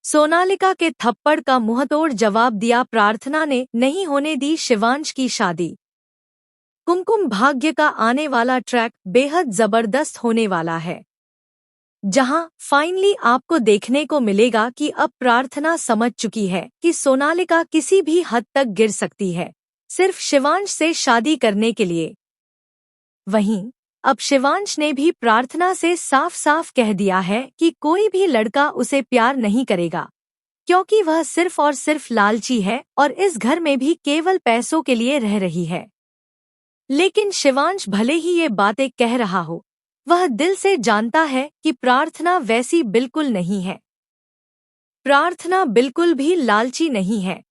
सोनालिका के थप्पड़ का मुंहतोड़ जवाब दिया प्रार्थना ने, नहीं होने दी शिवांश की शादी। कुमकुम भाग्य का आने वाला ट्रैक बेहद जबरदस्त होने वाला है, जहां फाइनली आपको देखने को मिलेगा कि अब प्रार्थना समझ चुकी है कि सोनालिका किसी भी हद तक गिर सकती है, सिर्फ शिवांश से शादी करने के लिए। वहीं अब शिवांश ने भी प्रार्थना से साफ साफ कह दिया है कि कोई भी लड़का उसे प्यार नहीं करेगा, क्योंकि वह सिर्फ और सिर्फ लालची है और इस घर में भी केवल पैसों के लिए रह रही है। लेकिन शिवांश भले ही ये बातें कह रहा हो, वह दिल से जानता है कि प्रार्थना वैसी बिल्कुल नहीं है। प्रार्थना बिल्कुल भी लालची नहीं है,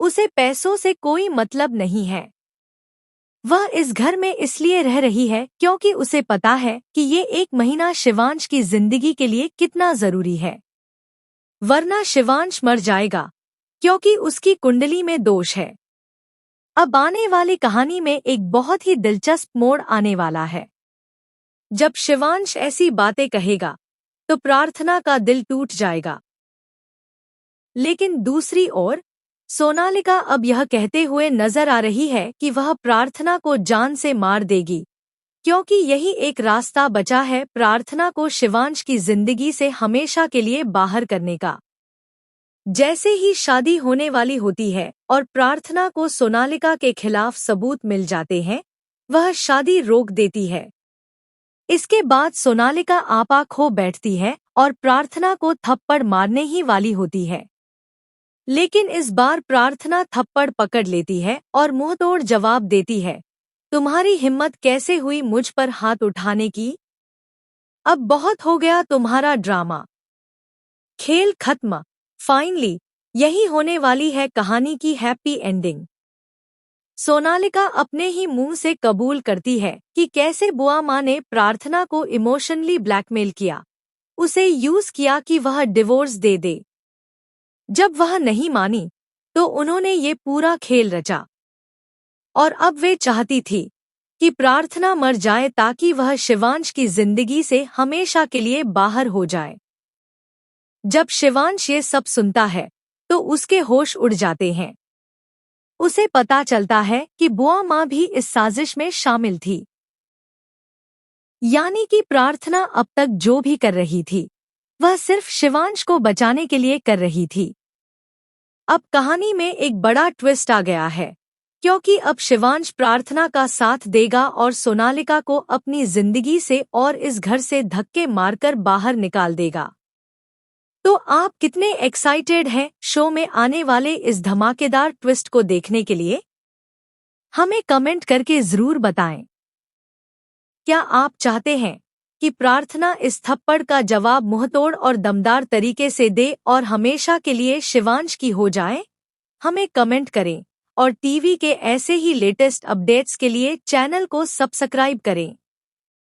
उसे पैसों से कोई मतलब नहीं है। वह इस घर में इसलिए रह रही है क्योंकि उसे पता है कि ये 1 महीना शिवांश की जिंदगी के लिए कितना जरूरी है, वरना शिवांश मर जाएगा, क्योंकि उसकी कुंडली में दोष है। अब आने वाली कहानी में एक बहुत ही दिलचस्प मोड़ आने वाला है। जब शिवांश ऐसी बातें कहेगा तो प्रार्थना का दिल टूट जाएगा। लेकिन दूसरी ओर सोनालिका अब यह कहते हुए नजर आ रही है कि वह प्रार्थना को जान से मार देगी, क्योंकि यही एक रास्ता बचा है प्रार्थना को शिवांश की जिंदगी से हमेशा के लिए बाहर करने का। जैसे ही शादी होने वाली होती है और प्रार्थना को सोनालिका के खिलाफ सबूत मिल जाते हैं, वह शादी रोक देती है। इसके बाद सोनालिका आपा खो बैठती है और प्रार्थना को थप्पड़ मारने ही वाली होती है। लेकिन इस बार प्रार्थना थप्पड़ पकड़ लेती है और मुंहतोड़ जवाब देती है, तुम्हारी हिम्मत कैसे हुई मुझ पर हाथ उठाने की? अब बहुत हो गया तुम्हारा ड्रामा, खेल खत्म। फाइनली यही होने वाली है कहानी की हैप्पी एंडिंग। सोनालिका अपने ही मुंह से कबूल करती है कि कैसे बुआ माँ ने प्रार्थना को इमोशनली ब्लैकमेल किया, उसे यूज किया कि वह डिवोर्स दे दे। जब वह नहीं मानी तो उन्होंने ये पूरा खेल रचा, और अब वे चाहती थी कि प्रार्थना मर जाए ताकि वह शिवांश की जिंदगी से हमेशा के लिए बाहर हो जाए। जब शिवांश ये सब सुनता है तो उसके होश उड़ जाते हैं। उसे पता चलता है कि बुआ माँ भी इस साजिश में शामिल थी, यानी कि प्रार्थना अब तक जो भी कर रही थी वह सिर्फ शिवांश को बचाने के लिए कर रही थी। अब कहानी में एक बड़ा ट्विस्ट आ गया है, क्योंकि अब शिवांश प्रार्थना का साथ देगा और सोनालिका को अपनी जिंदगी से और इस घर से धक्के मारकर बाहर निकाल देगा। तो आप कितने एक्साइटेड हैं शो में आने वाले इस धमाकेदार ट्विस्ट को देखने के लिए? हमें कमेंट करके जरूर बताएं। क्या आप चाहते हैं कि प्रार्थना इस थप्पड़ का जवाब मुंहतोड़ और दमदार तरीके से दे और हमेशा के लिए शिवांश की हो जाए? हमें कमेंट करें और टीवी के ऐसे ही लेटेस्ट अपडेट्स के लिए चैनल को सब्सक्राइब करें।